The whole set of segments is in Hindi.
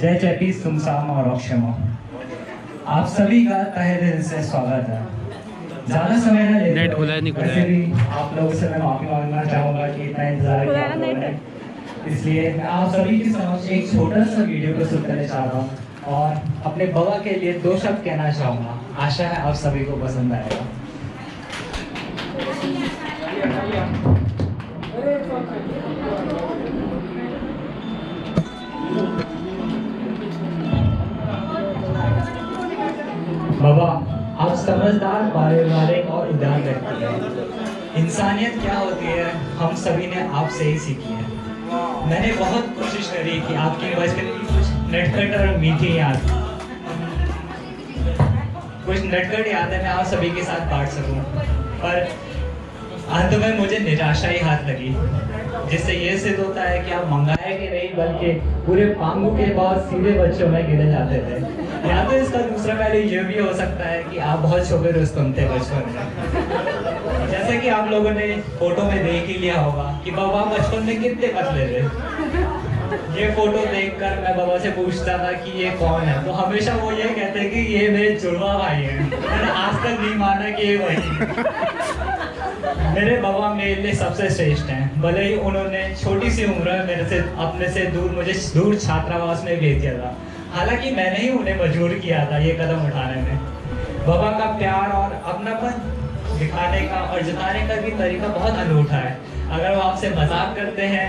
जय चैपी सुमसाम और अक्षमा। आप सभी का तहे दिल से स्वागत है। ज़्यादा समय न लेते वैसे भी आप लोगों से मैं माफ़ी मांगना चाहूँगा कि इतना इंतज़ार किया आप लोगों ने, इसलिए मैं आप सभी के समक्ष एक छोटा सा वीडियो प्रस्तुत करने चाह रहा हूँ और अपने बाबा के लिए 2 शब्द कहना चाहूँगा। आशा है आप सभी को पसंद आएगा। बाबा, आप समझदार, पारिवारिक और उदार व्यक्ति हैं। इंसानियत क्या होती है हम सभी ने आपसे ही सीखी है। मैंने बहुत कोशिश करी कि आपकी बचपन की कुछ नटखट और मीठी याद, कुछ नटखट यादें मैं आप सभी के साथ बांट सकूं, पर अंत में मुझे निराशा ही हाथ लगी, जिससे ये सिद्ध होता है कि आप मंगाए के नहीं बल्कि पूरे पांगू के बाद सीधे बच्चों में गिने जाते थे। या तो इसका दूसरा पहलू ये भी हो सकता है कि आप बहुत छोटे रुस्तम थे बचपन में। जैसे कि आप लोगों ने फोटो में देख ही लिया होगा कि बाबा बचपन में कितने पतले थे। ये फोटो देखकर मैं बाबा से पूछता था कि ये कौन है, तो हमेशा वो ये कहते कि ये मेरे जुड़वा भाई हैं। मैंने आज तक नहीं माना कि ये वही। मेरे बाबा मेरे लिए सबसे श्रेष्ठ हैं। भले ही उन्होंने छोटी सी उम्र में मेरे से अपने से दूर मुझे दूर छात्रावास में भेज दिया था, हालांकि मैंने ही उन्हें मजबूर किया था ये कदम उठाने में। बाबा का प्यार और अपनापन दिखाने का और जताने का भी तरीका बहुत अनूठा है। अगर वो आपसे मजाक करते हैं,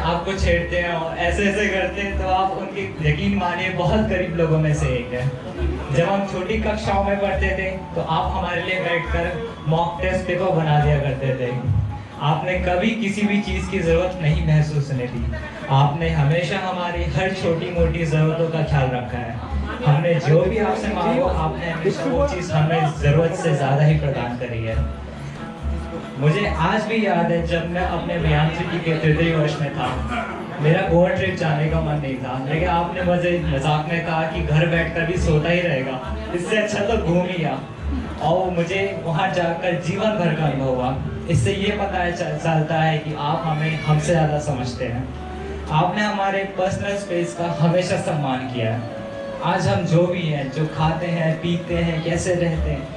आपको छेड़ते हैं और ऐसे करते हैं, तो आप उनकी यकीन मानिए बहुत करीब लोगों में से एक है। जब हम छोटी कक्षाओं में पढ़ते थे तो आप हमारे लिए बैठकर मॉक टेस्ट पेपर बना दिया करते थे। आपने कभी किसी भी चीज़ की ज़रूरत नहीं महसूस होने दी। आपने हमेशा हमारी हर छोटी मोटी ज़रूरतों का ख्याल रखा है। हमने जो भी आपसे मांगा आपने हमेशा वो चीज़ हमें ज़रूरत से ज़्यादा ही प्रदान करी है। मुझे आज भी याद है जब मैं अपने अभियांत्रिकी के 3रे वर्ष में था, मेरा गोवा ट्रिप जाने का मन नहीं था, लेकिन आपने मुझे मजाक में कहा कि घर बैठकर भी सोता ही रहेगा, इससे अच्छा तो घूम ही आ। और मुझे वहाँ जाकर जीवन भर का अनुभव हुआ। इससे ये पता चलता है कि आप हमें हमसे ज़्यादा समझते हैं। आपने हमारे पर्सनल स्पेस का हमेशा सम्मान किया है। आज हम जो भी हैं, जो खाते हैं, पीते हैं, कैसे रहते हैं,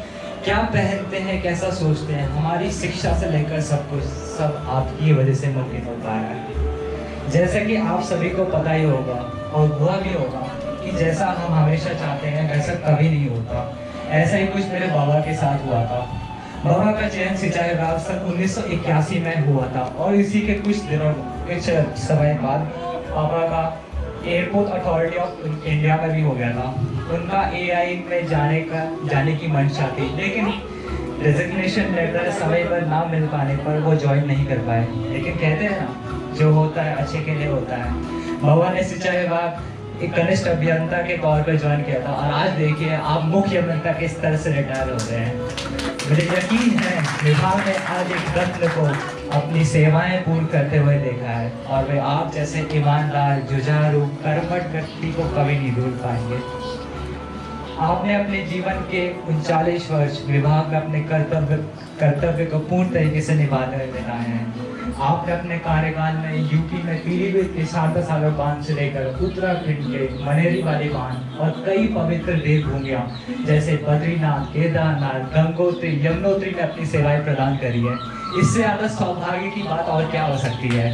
क्या पहनते हैं, कैसा सोचते हैं, हमारी शिक्षा से लेकर सब कुछ सब आपकी वजह से मुमकिन हो पाया है। जैसे कि आप सभी को पता ही होगा और हुआ भी होगा कि जैसा हम हमेशा चाहते हैं वैसा कभी नहीं होता। ऐसा ही कुछ मेरे बाबा के साथ हुआ था। बाबा का चयन सिंचाई विभाग सन 1981 में हुआ था और इसी के कुछ समय बाद पापा का एयरपोर्ट अथॉरिटी ऑफ इंडिया में भी हो गया था। उनका AI में जाने की मंशा थी, लेकिन रेजिग्नेशन लेटर समय पर ना मिल पाने पर वो ज्वाइन नहीं कर पाए। लेकिन कहते हैं ना, जो होता है अच्छे के लिए होता है। बाबा ने सिंचाई विभाग एक कनिष्ठ अभियंता के तौर पर ज्वाइन किया था और आज देखिए आप मुख्य अभियंता के स्तर से रिटायर हो गए हैं। मुझे यकीन है विभाग ने आज एक रत्न को अपनी सेवाएं पूर्ण करते हुए देखा है और वे आप जैसे ईमानदार, जुझारू, कर्मठ व्यक्ति को कभी नहीं भूल पाएंगे। आपने अपने जीवन के 39 वर्ष विभाग में अपने कर्तव्य को पूर्ण तरीके से निभाते हुए बिताए हैं। आपने अपने कार्यकाल में यूपी में पीलीभीत के सागर बांध से लेकर उत्तराखंड के मनेरी वाली बांध और कई पवित्र देवभूमियां जैसे बद्रीनाथ, केदारनाथ, गंगोत्री, यमुनोत्री में अपनी सेवाएं प्रदान करी है। इससे ज्यादा सौभाग्य की बात और क्या हो सकती है।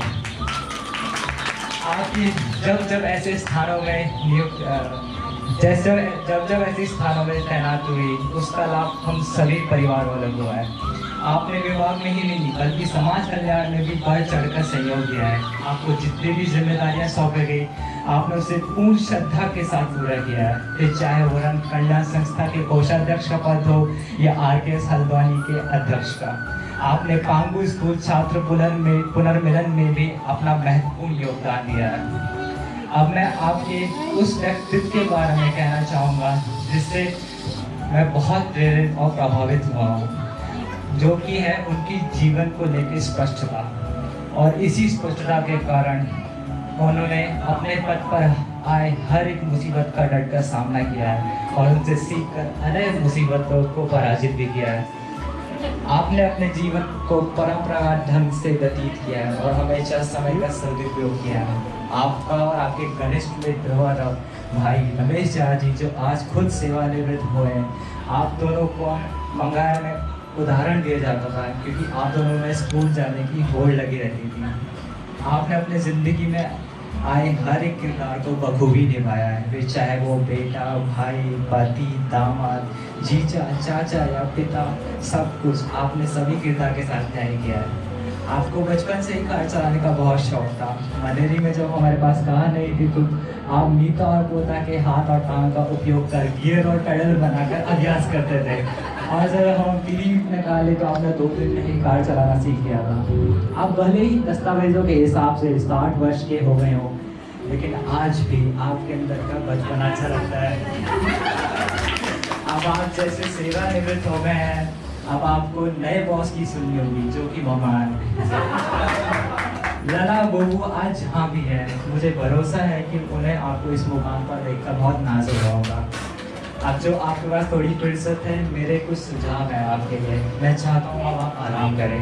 आपकी जब ऐसे स्थानों में नियुक्त जब ऐसे स्थानों में तैनात हुई, उसका लाभ हम सभी परिवार वालों को है। आपने विभाग में ही नहीं बल्कि समाज कल्याण में भी बढ़ चढ़कर सहयोग दिया है। आपको जितनी भी जिम्मेदारियां सौंपी गई आपने उसे पूर्ण श्रद्धा के साथ पूरा किया है। फिर चाहे वरण कल्याण संस्था के कोषाध्यक्ष का पद हो या RKS हल्द्वानी के अध्यक्ष का। आपने पांगू स्कूल छात्र पुनर्मिलन में भी अपना महत्वपूर्ण योगदान दिया है। अब मैं आपके उस व्यक्तित्व के बारे में कहना चाहूँगा जिससे मैं बहुत प्रेरित और प्रभावित हुआ हूँ, जो कि है उनकी जीवन को लेकर स्पष्टता। और इसी स्पष्टता के कारण उन्होंने अपने पद पर आए हर एक मुसीबत का डटकर सामना किया है और उनसे सीखकर अनेक मुसीबतों को पराजित भी किया है। आपने अपने जीवन को परंपरागत ढंग से व्यतीत किया है और हमेशा समय का सदुपयोग किया है। आपका और आपके घनिष्ठ मित्र और भाई रमेश झा जी जो आज खुद सेवानिवृत्त हुए हैं, आप दोनों को मंगाया में उदाहरण दिया जाता था क्योंकि आप दोनों में स्कूल जाने की होड़ लगी रहती थी। आपने अपने ज़िंदगी में आए हर एक किरदार को बखूबी निभाया है, फिर चाहे वो बेटा, भाई, पति, दामाद, जीजा, चाचा या पिता, सब कुछ आपने सभी किरदार के साथ न्याय किया है। आपको बचपन से ही कार चलाने का बहुत शौक था। मनेरी में जब हमारे पास कार नहीं थी तो आप मीता और पोता के हाथ और टांग का उपयोग कर गियर और पेडल बनाकर अभ्यास करते थे। और जब हम पीढ़ी निकाले तो आपने 2 दिन में ही कार चलाना सीख लिया था। आप भले ही दस्तावेजों के हिसाब से 60 वर्ष के हो गए हो, लेकिन आज भी आपके अंदर का बचपन अच्छा लगता है। अब आप जैसे सेवानिवृत्त हो गए हैं, अब आपको नए बॉस की सुननी होगी जो कि मामा है। लला बहू आज जहाँ भी है, मुझे भरोसा है कि उन्हें आपको इस मुकाम पर देखकर बहुत नाज हो रहा होगा। अब जो आपके पास थोड़ी फुर्सत है, मेरे कुछ सुझाव है आपके लिए। मैं चाहता हूँ अब आप आराम करें,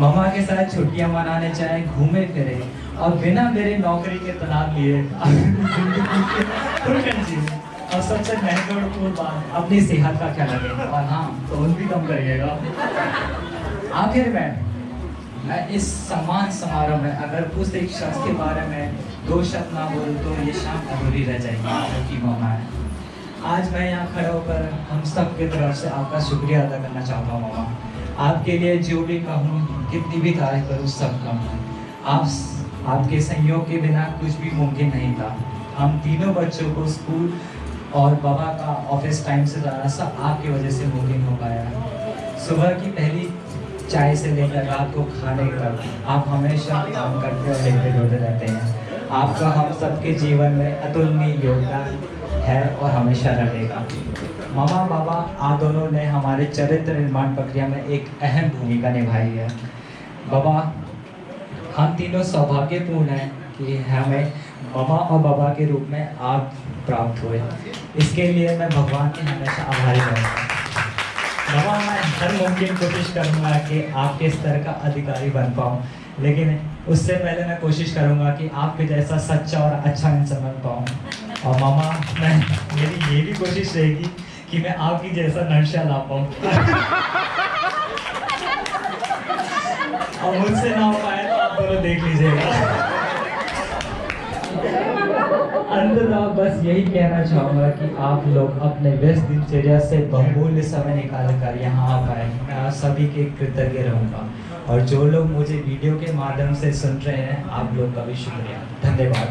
मामा के साथ छुट्टियाँ मनाने जाएं, घूमे फिरे और बिना मेरे नौकरी के तनाव लिए और सबसे महत्वपूर्ण बात, अपनी सेहत का ख्याल रखें और हाँ फोन भी कम करिएगा। आखिर में मैं इस सम्मान समारोह में अगर उस एक शख्स के बारे में 2 शब्द ना बोलूं तो ये शाम अधूरी रह जाएगी, जो कि मामा है। आज मैं यहाँ खड़ा होकर हम सब की तरफ से आपका शुक्रिया अदा करना चाहता हूँ मामा। आपके लिए जो भी कहूँ, कितनी भी तारीफ करूँ सब कम है। आपके सहयोग के बिना कुछ भी मुमकिन नहीं था। हम तीनों बच्चों को स्कूल और बाबा का ऑफिस टाइम से जाना सब आपकी वजह से मुमकिन हो पाया। सुबह की पहली चाय से लेकर रात को खाने तक आप हमेशा काम करते और लेते जोड़ते रहते हैं। आपका हम सबके जीवन में अतुलनीय योगदान है और हमेशा रहेगा। मामा बाबा आप दोनों ने हमारे चरित्र निर्माण प्रक्रिया में एक अहम भूमिका निभाई है। बाबा हम तीनों सौभाग्यपूर्ण हैं कि हमें मामा और बाबा के रूप में आप प्राप्त हुए। इसके लिए मैं भगवान के हमेशा आभारी रहूँगा। बाबा मैं हर मुमकिन कोशिश करूँगा कि आपके स्तर का अधिकारी बन पाऊँ, लेकिन उससे पहले मैं कोशिश करूँगा कि आपके जैसा सच्चा और अच्छा इंसान बन पाऊँ। और मामा मेरी ये भी कोशिश रहेगी कि मैं आपकी जैसा नक्शा ला पाऊँ और मुझसे ना हो पाए तो आप दोनों देख लीजिएगा। अंततः बस यही कहना चाहूँगा कि आप लोग अपने व्यस्त दिनचर्या से बहुमूल्य समय निकाल कर यहाँ आ पाए, मैं आप सभी के कृतज्ञ रहूँगा। और जो लोग मुझे वीडियो के माध्यम से सुन रहे हैं, आप लोग का भी शुक्रिया, धन्यवाद।